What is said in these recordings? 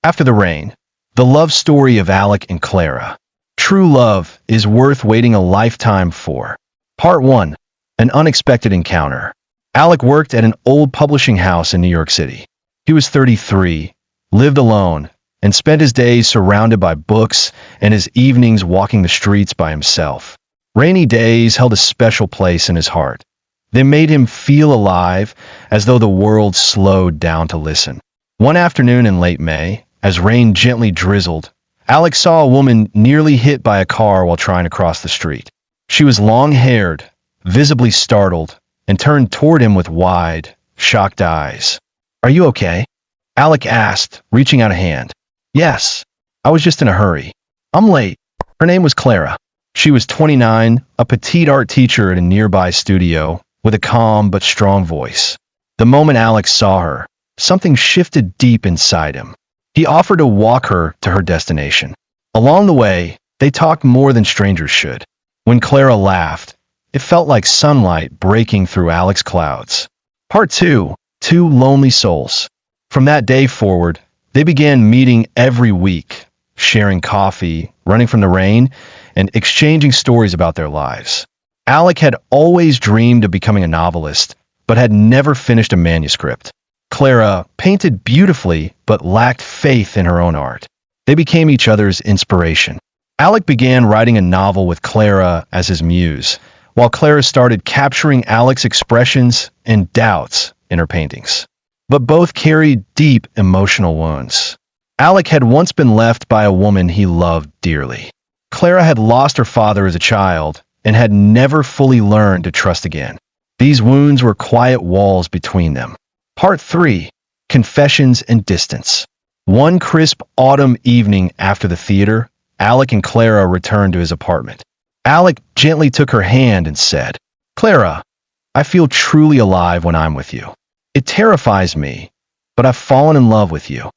After the Rain, the love story of Alec and Clara. True love is worth waiting a lifetime for. Part 1. An unexpected encounter. Alec worked at an old publishing house in New York City. He was 33, lived alone, and spent his days surrounded by books and his evenings walking the streets by himself. Rainy days held a special place in his heart. They made him feel alive, as though the world slowed down to listen. One afternoon in late May, as rain gently drizzled, Alec saw a woman nearly hit by a car while trying to cross the street. She was long-haired, visibly startled, and turned toward him with wide, shocked eyes. "Are you okay?" Alec asked, reaching out a hand. "Yes, I was just in a hurry. I'm late." Her name was Clara. She was 29, a petite art teacher at a nearby studio, with a calm but strong voice. The moment Alec saw her, something shifted deep inside him. He offered to walk her to her destination. Along the way, they talked more than strangers should. When Clara laughed, it felt like sunlight breaking through Alec's clouds. Part 2. Two Lonely Souls. From that day forward, they began meeting every week, sharing coffee, running from the rain, and exchanging stories about their lives. Alec had always dreamed of becoming a novelist, but had never finished a manuscript. Clara painted beautifully, but lacked faith in her own art. They became each other's inspiration. Alec began writing a novel with Clara as his muse, while Clara started capturing Alec's expressions and doubts in her paintings. But both carried deep emotional wounds. Alec had once been left by a woman he loved dearly. Clara had lost her father as a child and had never fully learned to trust again. These wounds were quiet walls between them. Part 3. Confessions and Distance. One crisp autumn evening after the theater, Alec and Clara returned to his apartment. Alec gently took her hand and said, "Clara, I feel truly alive when I'm with you. It terrifies me, but I've fallen in love with you."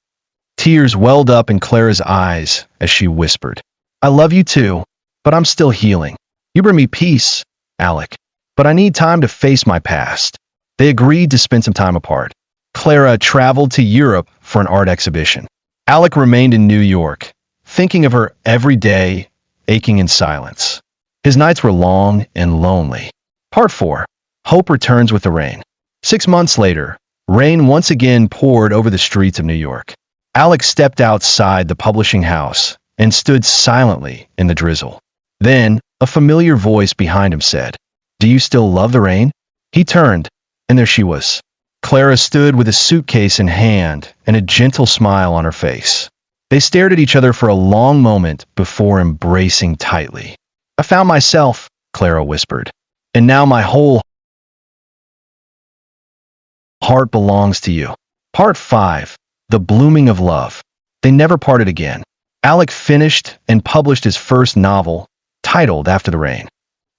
Tears welled up in Clara's eyes as she whispered, "I love you too, but I'm still healing. You bring me peace, Alec, but I need time to face my past." They agreed to spend some time apart. Clara traveled to Europe for an art exhibition. Alec remained in New York, thinking of her every day, aching in silence. His nights were long and lonely. Part 4. Hope returns with the rain. 6 months later, rain once again poured over the streets of New York. Alec stepped outside the publishing house and stood silently in the drizzle. Then, a familiar voice behind him said, "Do you still love the rain?" He turned, and there she was. Clara stood with a suitcase in hand and a gentle smile on her face. They stared at each other for a long moment before embracing tightly. "I found myself," Clara whispered, "and now my whole heart belongs to you." Part 5. The Blooming of Love. They never parted again. Alec finished and published his first novel, titled After the Rain.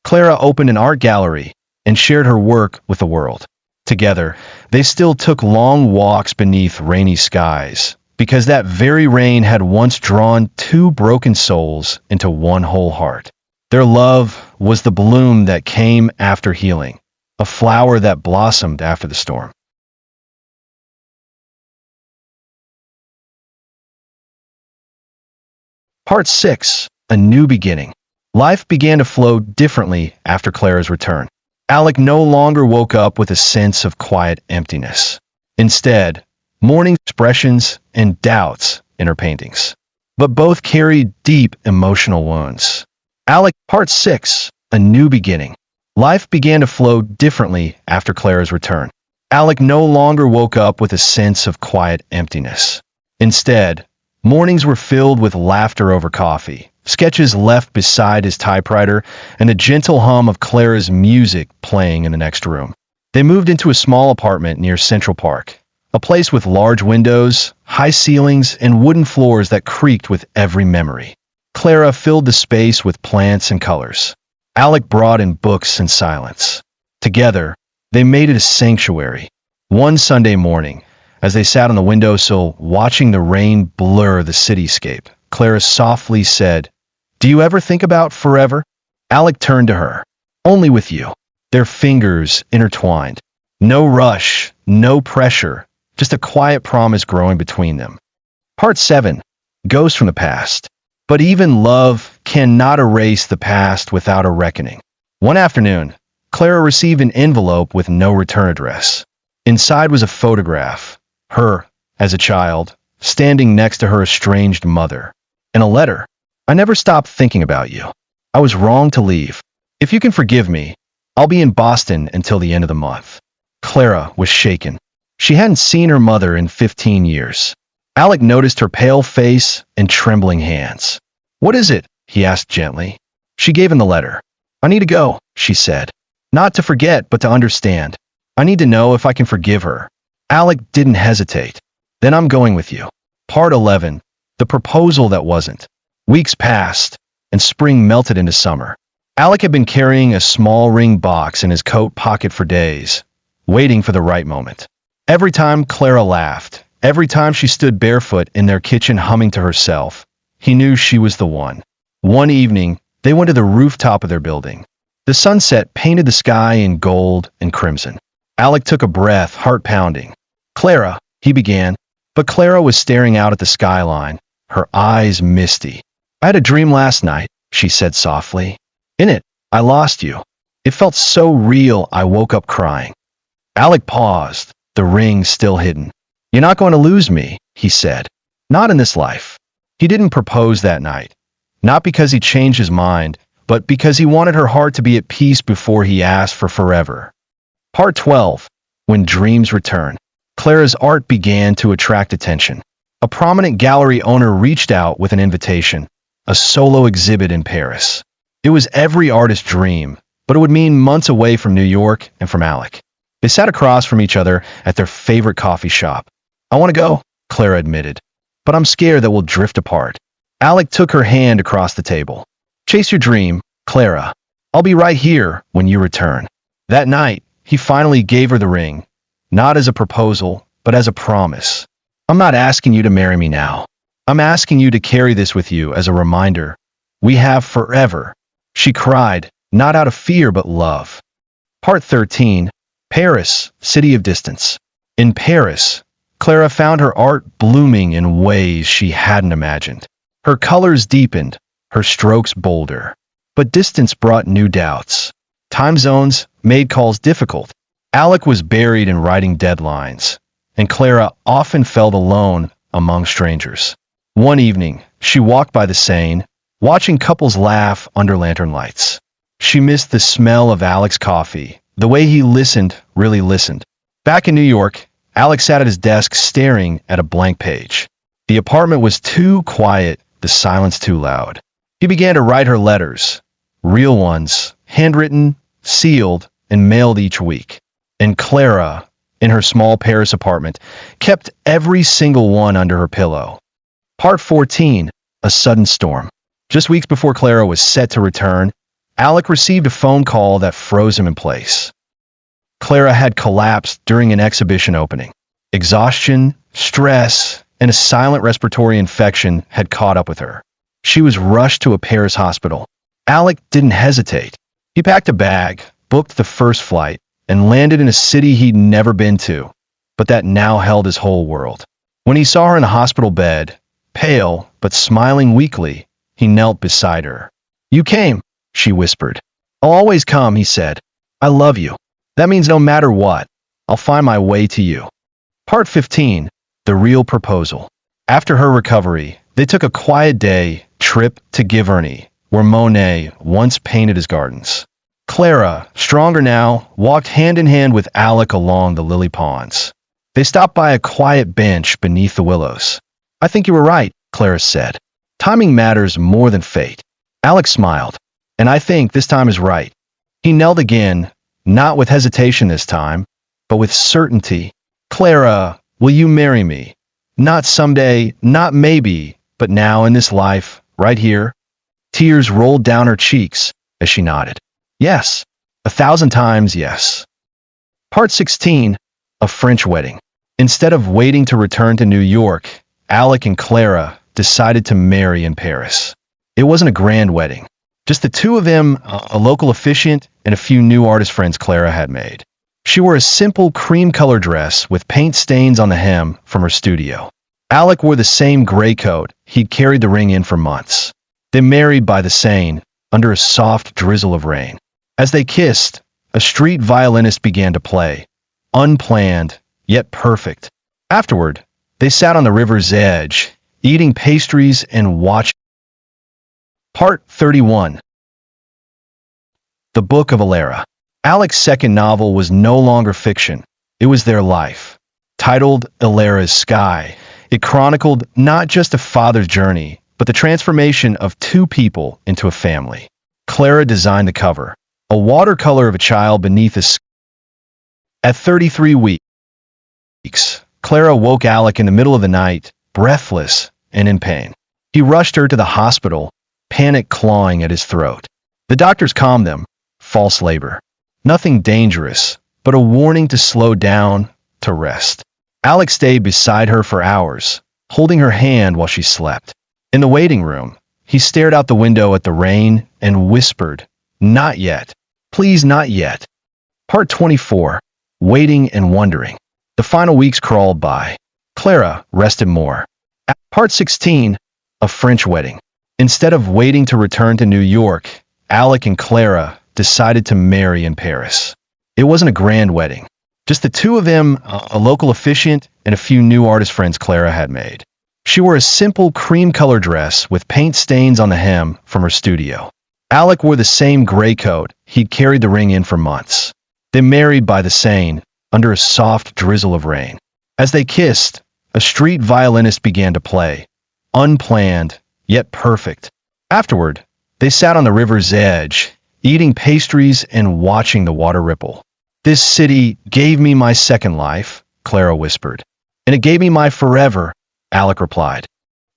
Clara opened an art gallery and shared her work with the world. Together, they still took long walks beneath rainy skies, because that very rain had once drawn two broken souls into one whole heart. Their love was the bloom that came after healing, a flower that blossomed after the storm. Part 6. A New Beginning. Life began to flow differently after Clara's return. Alec no longer woke up with a sense of quiet emptiness. Instead, morning expressions and doubts in her paintings. But both carried deep emotional wounds. Alec, Part 6. A New Beginning. Life began to flow differently after Clara's return. Alec no longer woke up with a sense of quiet emptiness. Instead, mornings were filled with laughter over coffee, sketches left beside his typewriter, and the gentle hum of Clara's music playing in the next room. They moved into a small apartment near Central Park, a place with large windows, high ceilings, and wooden floors that creaked with every memory. Clara filled the space with plants and colors. Alec brought in books and silence. Together, they made it a sanctuary. One Sunday morning, as they sat on the windowsill watching the rain blur the cityscape, Clara softly said, "Do you ever think about forever?" Alec turned to her. "Only with you." Their fingers intertwined. No rush, no pressure, just a quiet promise growing between them. Part 7. Ghosts from the Past. But even love cannot erase the past without a reckoning. One afternoon, Clara received an envelope with no return address. Inside was a photograph, her, as a child, standing next to her estranged mother. And a letter. I never stopped thinking about you. I was wrong to leave. If you can forgive me, I'll be in Boston until the end of the month. Clara was shaken. She hadn't seen her mother in 15 years. Alec noticed her pale face and trembling hands. What is it? He asked gently. She gave him the letter. I need to go, she said. Not to forget, but to understand. I need to know if I can forgive her. Alec didn't hesitate. Then I'm going with you. Part 11. The proposal that wasn't. Weeks passed, and spring melted into summer. Alec had been carrying a small ring box in his coat pocket for days, waiting for the right moment. Every time Clara laughed, every time she stood barefoot in their kitchen humming to herself, he knew she was the one. One evening, they went to the rooftop of their building. The sunset painted the sky in gold and crimson. Alec took a breath, heart pounding. Clara, he began, but Clara was staring out at the skyline, her eyes misty. I had a dream last night, she said softly. In it, I lost you. It felt so real I woke up crying. Alec paused, the ring still hidden. You're not going to lose me, he said. Not in this life. He didn't propose that night. Not because he changed his mind, but because he wanted her heart to be at peace before he asked for forever. Part 12. When Dreams Return. Clara's art began to attract attention. A prominent gallery owner reached out with an invitation, a solo exhibit in Paris. It was every artist's dream, but it would mean months away from New York and from Alec. They sat across from each other at their favorite coffee shop. I want to go, Clara admitted, but I'm scared that we'll drift apart. Alec took her hand across the table. Chase your dream, Clara. I'll be right here when you return. That night, he finally gave her the ring, not as a proposal, but as a promise. I'm not asking you to marry me now. I'm asking you to carry this with you as a reminder. We have forever. She cried, not out of fear but love. Part 13. Paris, City of Distance. In Paris, Clara found her art blooming in ways she hadn't imagined. Her colors deepened, her strokes bolder. But distance brought new doubts. Time zones made calls difficult. Alec was buried in writing deadlines, and Clara often felt alone among strangers. One evening, she walked by the Seine, watching couples laugh under lantern lights. She missed the smell of Alec's coffee, the way he listened, really listened. Back in New York, Alec sat at his desk staring at a blank page. The apartment was too quiet, the silence too loud. He began to write her letters, real ones, handwritten, sealed, and mailed each week. And Clara, in her small Paris apartment, kept every single one under her pillow. Part 14. A sudden storm. Just weeks before Clara was set to return, Alec received a phone call that froze him in place. Clara had collapsed during an exhibition opening. Exhaustion, stress, and a silent respiratory infection had caught up with her. She was rushed to a Paris hospital. Alec didn't hesitate. He packed a bag, booked the first flight, and landed in a city he'd never been to, but that now held his whole world. When he saw her in a hospital bed, pale but smiling weakly, he knelt beside her. You came, she whispered. I'll always come, he said. I love you. That means no matter what, I'll find my way to you. Part 15. The Real Proposal. After her recovery, they took a quiet day trip to Giverny, where Monet once painted his gardens. Clara, stronger now, walked hand in hand with Alec along the lily ponds. They stopped by a quiet bench beneath the willows. I think you were right, Clara said. Timing matters more than fate. Alec smiled. And I think this time is right. He knelt again, not with hesitation this time, but with certainty. Clara, will you marry me? Not someday, not maybe, but now in this life, right here. Tears rolled down her cheeks as she nodded. Yes, 1,000 times yes. Part 16. A French Wedding. Instead of waiting to return to New York, Alec and Clara decided to marry in Paris. It wasn't a grand wedding. Just the two of them, a local officiant, and a few new artist friends Clara had made. She wore a simple cream-colored dress with paint stains on the hem from her studio. Alec wore the same gray coat he'd carried the ring in for months. They married by the Seine, under a soft drizzle of rain. As they kissed, a street violinist began to play, unplanned, yet perfect. Afterward, they sat on the river's edge, eating pastries and watching. Part 31. The Book of Clara. Alec's second novel was no longer fiction. It was their life. Titled Clara's Sky, it chronicled not just a father's journey, but the transformation of two people into a family. Clara designed the cover, a watercolor of a child beneath a sky. At 33 weeks, Clara woke Alec in the middle of the night, breathless and in pain. He rushed her to the hospital, panic clawing at his throat. The doctors calmed them. False labor. Nothing dangerous, but a warning to slow down, to rest. Alec stayed beside her for hours, holding her hand while she slept. In the waiting room, he stared out the window at the rain and whispered, "Not yet. Please, not yet." Part 24. Waiting and wondering. The final weeks crawled by. Clara rested more. Part 16. A French wedding. Instead of waiting to return to New York, Alec and Clara decided to marry in Paris. It wasn't a grand wedding. Just the two of them, a local officiant, and a few new artist friends Clara had made. She wore a simple cream-colored dress with paint stains on the hem from her studio. Alec wore the same gray coat he'd carried the ring in for months. They married by the Seine, under a soft drizzle of rain. As they kissed, a street violinist began to play, unplanned, yet perfect. Afterward, they sat on the river's edge, eating pastries and watching the water ripple. "This city gave me my second life," Clara whispered. "And it gave me my forever," Alec replied.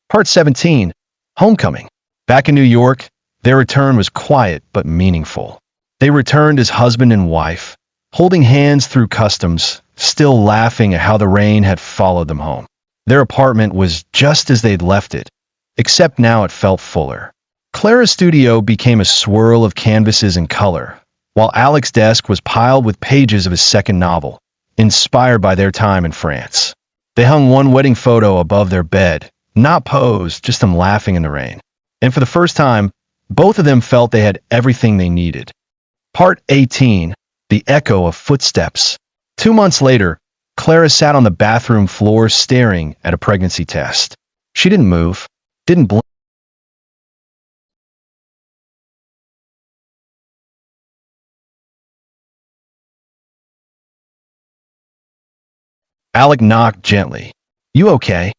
Part 17. Homecoming. Back in New York, their return was quiet but meaningful. They returned as husband and wife, holding hands through customs, still laughing at how the rain had followed them home. Their apartment was just as they'd left it, except now it felt fuller. Clara's studio became a swirl of canvases and color, while Alec's desk was piled with pages of his second novel, inspired by their time in France. They hung one wedding photo above their bed, not posed, just them laughing in the rain. And for the first time, both of them felt they had everything they needed. Part 18. The Echo of Footsteps. 2 months later, Clara sat on the bathroom floor staring at a pregnancy test. She didn't move, didn't blink. Alec knocked gently. "You okay?"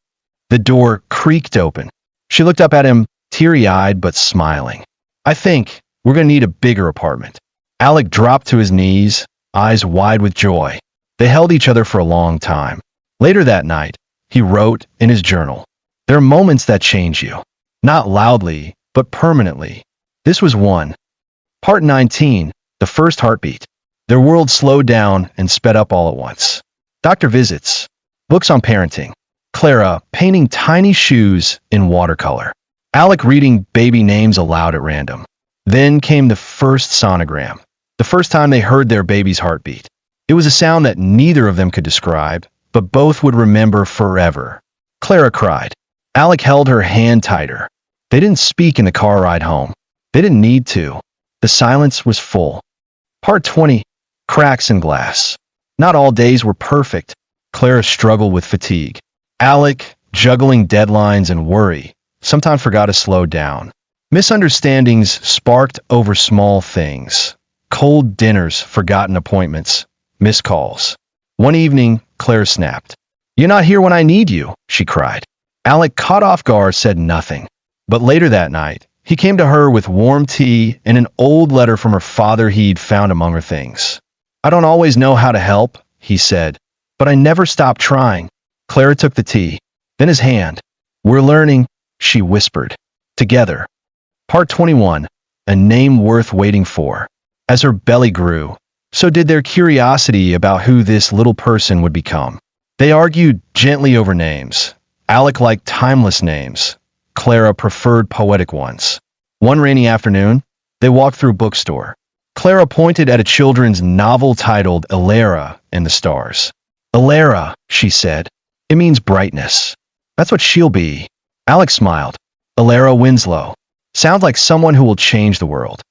The door creaked open. She looked up at him, teary-eyed but smiling. "I think we're going to need a bigger apartment." Alec dropped to his knees, eyes wide with joy. They held each other for a long time. Later that night, he wrote in his journal, "There are moments that change you. Not loudly, but permanently." This was one. Part 19. The First Heartbeat. Their world slowed down and sped up all at once. Doctor visits. Books on parenting. Clara painting tiny shoes in watercolor. Alec reading baby names aloud at random. Then came the first sonogram. The first time they heard their baby's heartbeat. It was a sound that neither of them could describe, but both would remember forever. Clara cried. Alec held her hand tighter. They didn't speak in the car ride home. They didn't need to. The silence was full. Part 20. Cracks in glass. Not all days were perfect. Clara struggled with fatigue. Alec, juggling deadlines and worry, sometimes forgot to slow down. Misunderstandings sparked over small things. Cold dinners, forgotten appointments, missed calls. One evening, Clara snapped. "You're not here when I need you," she cried. Alec, caught off guard, said nothing. But later that night, he came to her with warm tea and an old letter from her father he'd found among her things. "I don't always know how to help," he said, "but I never stopped trying." Clara took the tea, then his hand. "We're learning," she whispered. "Together." Part 21. A Name Worth Waiting For. As her belly grew, so did their curiosity about who this little person would become. They argued gently over names. Alec liked timeless names. Clara preferred poetic ones. One rainy afternoon, they walked through a bookstore. Clara pointed at a children's novel titled Clara and the Stars. "Clara," she said. "It means brightness." That's what she'll be. Alec smiled. Clara Winslow. Sounds like someone who will change the world.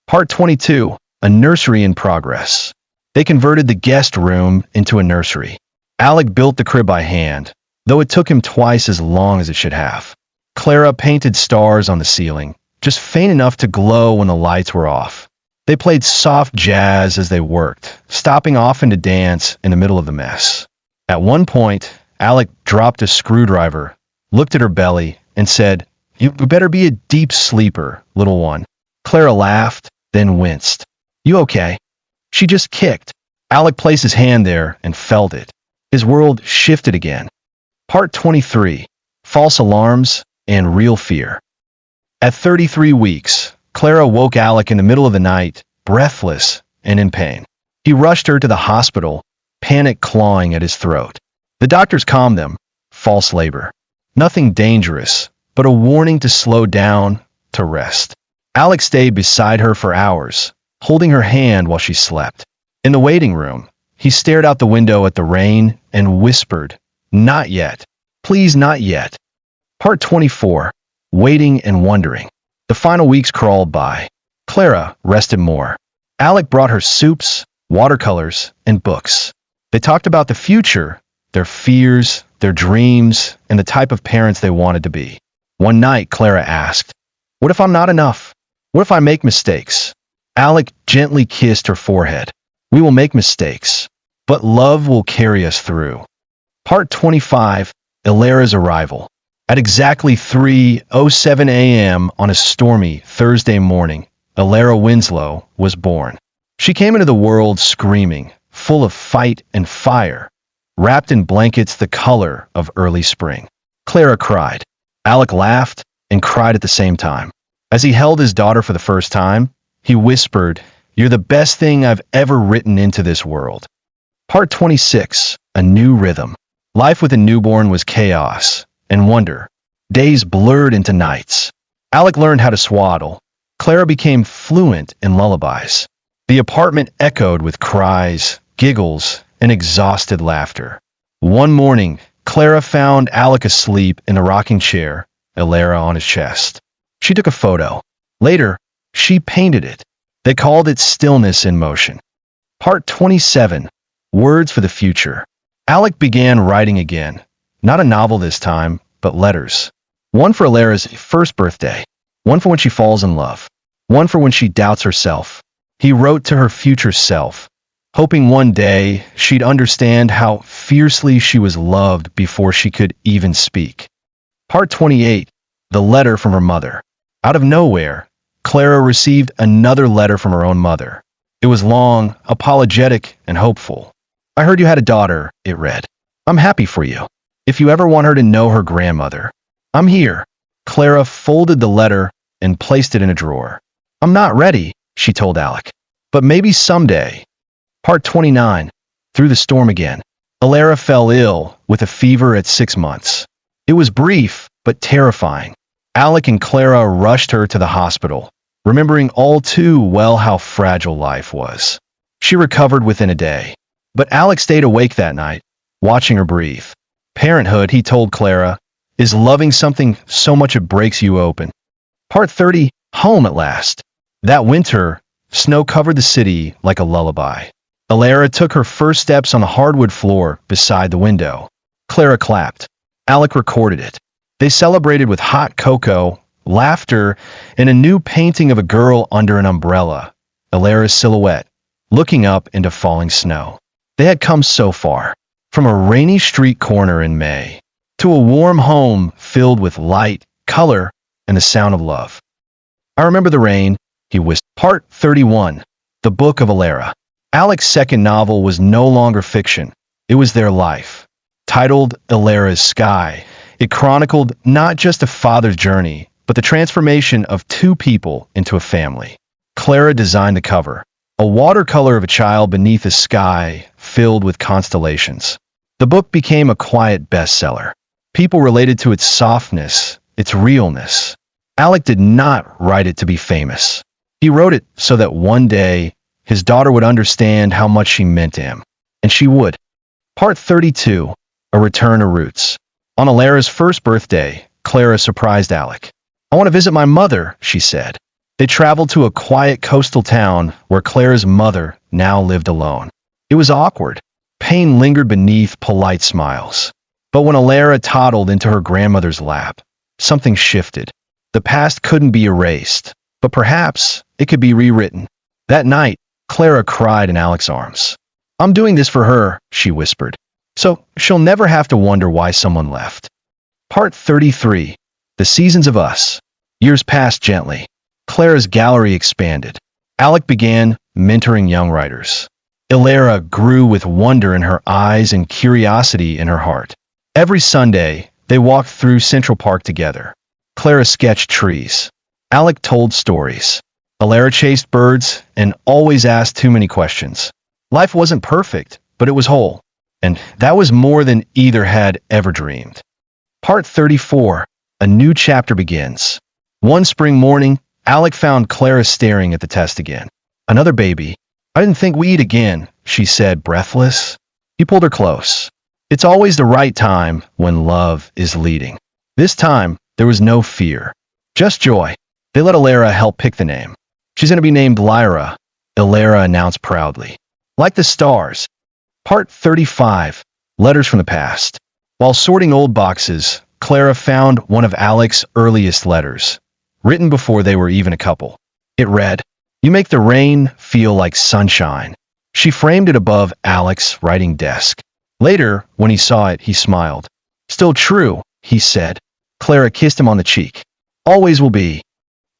Part 22. A nursery in progress. They converted the guest room into a nursery. Alec built the crib by hand, though it took him twice as long as it should have. Clara painted stars on the ceiling, just faint enough to glow when the lights were off. They played soft jazz as they worked, stopping often to dance in the middle of the mess. At one point, Alec dropped a screwdriver, looked at her belly, and said, "You better be a deep sleeper, little one." Clara laughed, then winced. "You okay?" She just kicked. Alec placed his hand there and felt it. His world shifted again. Part 23. False alarms and real fear. At 33 weeks, Clara woke Alec in the middle of the night, breathless and in pain. He rushed her to the hospital, panic clawing at his throat. The doctors calmed them. False labor. Nothing dangerous, but a warning to slow down, to rest. Alec stayed beside her for hours, holding her hand while she slept. In the waiting room, he stared out the window at the rain and whispered, "Not yet. Please, not yet." Part 24. Waiting and wondering. The final weeks crawled by. Clara rested more. Alec brought her soups, watercolors, and books. They talked about the future, their fears, their dreams, and the type of parents they wanted to be. One night, Clara asked, "What if I'm not enough? What if I make mistakes?" Alec gently kissed her forehead. "We will make mistakes, but love will carry us through." Part 25. Ilara's arrival. At exactly 3:07 a.m. on a stormy Thursday morning, Clara Winslow was born. She came into the world screaming, full of fight and fire, wrapped in blankets the color of early spring. Clara cried. Alec laughed and cried at the same time. As he held his daughter for the first time, he whispered, "You're the best thing I've ever written into this world." Part 26. A new rhythm. Life with a newborn was chaos and wonder. Days blurred into nights. Alec learned how to swaddle. Clara became fluent in lullabies. The apartment echoed with cries, giggles, and exhausted laughter. One morning, Clara found Alec asleep in a rocking chair, Clara on his chest. She took a photo. Later, she painted it. They called it Stillness in Motion. Part 27. Words for the Future. Alec began writing again. Not a novel this time, but letters. One for Alara's first birthday. One for when she falls in love. One for when she doubts herself. He wrote to her future self, hoping one day she'd understand how fiercely she was loved before she could even speak. Part 28. The letter from her mother. Out of nowhere, Clara received another letter from her own mother. It was long, apologetic, and hopeful. "I heard you had a daughter," it read. "I'm happy for you. If you ever want her to know her grandmother, I'm here." Clara folded the letter and placed it in a drawer. "I'm not ready," she told Alec, "but maybe someday." Part 29. Through the storm again. Clara fell ill with a fever at 6 months. It was brief, but terrifying. Alec and Clara rushed her to the hospital, remembering all too well how fragile life was. She recovered within a day, but Alec stayed awake that night, watching her breathe. Parenthood, he told Clara, is loving something so much it breaks you open. Part 30. Home at last. That winter, snow covered the city like a lullaby. Clara took her first steps on the hardwood floor beside the window. Clara clapped. Alec recorded it. They celebrated with hot cocoa, laughter, and a new painting of a girl under an umbrella, Clara's silhouette, looking up into falling snow. They had come so far, from a rainy street corner in May, to a warm home filled with light, color, and the sound of love. "I remember the rain," he whispered. Part 31. The Book of Clara. Alec's second novel was no longer fiction. It was their life. Titled Clara's Sky, it chronicled not just a father's journey, but the transformation of two people into a family. Clara designed the cover, a watercolor of a child beneath a sky filled with constellations. The book became a quiet bestseller. People related to its softness, its realness. Alec did not write it to be famous. He wrote it so that one day his daughter would understand how much she meant to him. And she would. Part 32. A Return to Roots. On Alara's first birthday, Clara surprised Alec. "I want to visit my mother," she said. They traveled to a quiet coastal town where Clara's mother now lived alone. It was awkward. Pain lingered beneath polite smiles. But when Alara toddled into her grandmother's lap, something shifted. The past couldn't be erased, but perhaps it could be rewritten. That night, Clara cried in Alec's arms. "I'm doing this for her," she whispered, "so she'll never have to wonder why someone left." Part 33. The Seasons of Us. Years passed gently. Clara's gallery expanded. Alec began mentoring young writers. Clara grew with wonder in her eyes and curiosity in her heart. Every Sunday, they walked through Central Park together. Clara sketched trees. Alec told stories. Clara chased birds and always asked too many questions. Life wasn't perfect, but it was whole. And that was more than either had ever dreamed. Part 34. A new chapter begins. One spring morning, Alec found Clara staring at the test again. "Another baby. I didn't think we'd again," she said, breathless. He pulled her close. It's always the right time when love is leading. This time, there was no fear, just joy. They let Clara help pick the name. "She's going to be named Lyra," Clara announced proudly. "Like the stars." Part 35. Letters from the Past. While sorting old boxes, Clara found one of Alec's earliest letters, written before they were even a couple. It read, "You make the rain feel like sunshine." She framed it above Alec's writing desk. Later, when he saw it, he smiled. "Still true," he said. Clara kissed him on the cheek. "Always will be."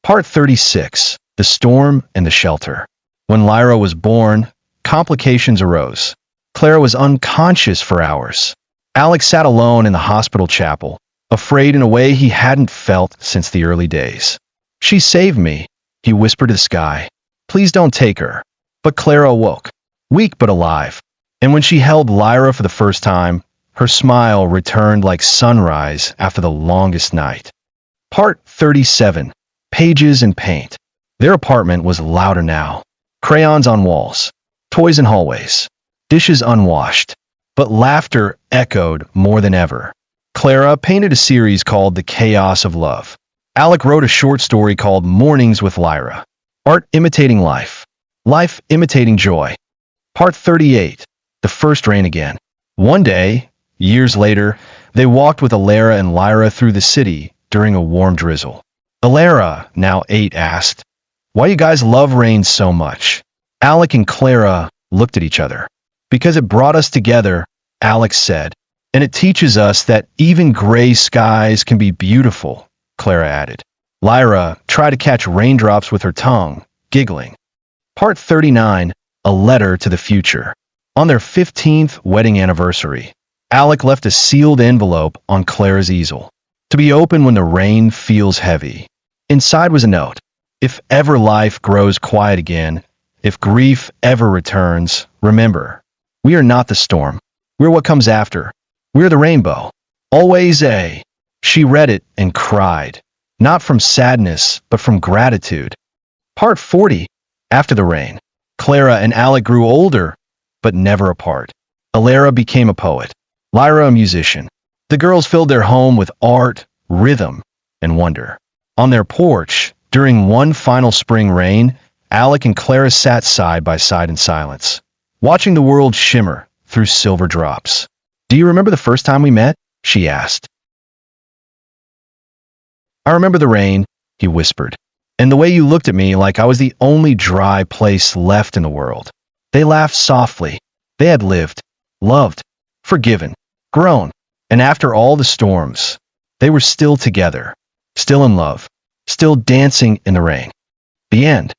Part 36. The Storm and the Shelter. When Lyra was born, complications arose. Clara was unconscious for hours. Alec sat alone in the hospital chapel, afraid in a way he hadn't felt since the early days. "She saved me," he whispered to the sky. "Please don't take her." But Clara awoke, weak but alive. And when she held Lyra for the first time, her smile returned like sunrise after the longest night. Part 37. Pages and Paint. Their apartment was louder now. Crayons on walls, toys in hallways, dishes unwashed. But laughter echoed more than ever. Clara painted a series called The Chaos of Love. Alec wrote a short story called Mornings with Lyra. Art imitating life. Life imitating joy. Part 38. The First Rain Again. One day, years later, they walked with Clara and Lyra through the city during a warm drizzle. Clara, now 8, asked, "Why you guys love rain so much?" Alec and Clara looked at each other. "Because it brought us together," Alec said. "And it teaches us that even gray skies can be beautiful," Clara added. Lyra tried to catch raindrops with her tongue, giggling. Part 39. A Letter to the Future. On their 15th wedding anniversary, Alec left a sealed envelope on Clara's easel, to be opened when the rain feels heavy. Inside was a note. "If ever life grows quiet again, if grief ever returns, remember, we are not the storm. We're what comes after. We're the rainbow. Always a." She read it and cried, not from sadness, but from gratitude. Part 40. After the Rain. Clara and Alec grew older, but never apart. Clara became a poet, Lyra a musician. The girls filled their home with art, rhythm, and wonder. On their porch, during one final spring rain, Alec and Clara sat side by side in silence, watching the world shimmer through silver drops. "Do you remember the first time we met?" she asked. "I remember the rain," he whispered, "and the way you looked at me like I was the only dry place left in the world." They laughed softly. They had lived, loved, forgiven, grown, and after all the storms, they were still together, still in love, still dancing in the rain. The end.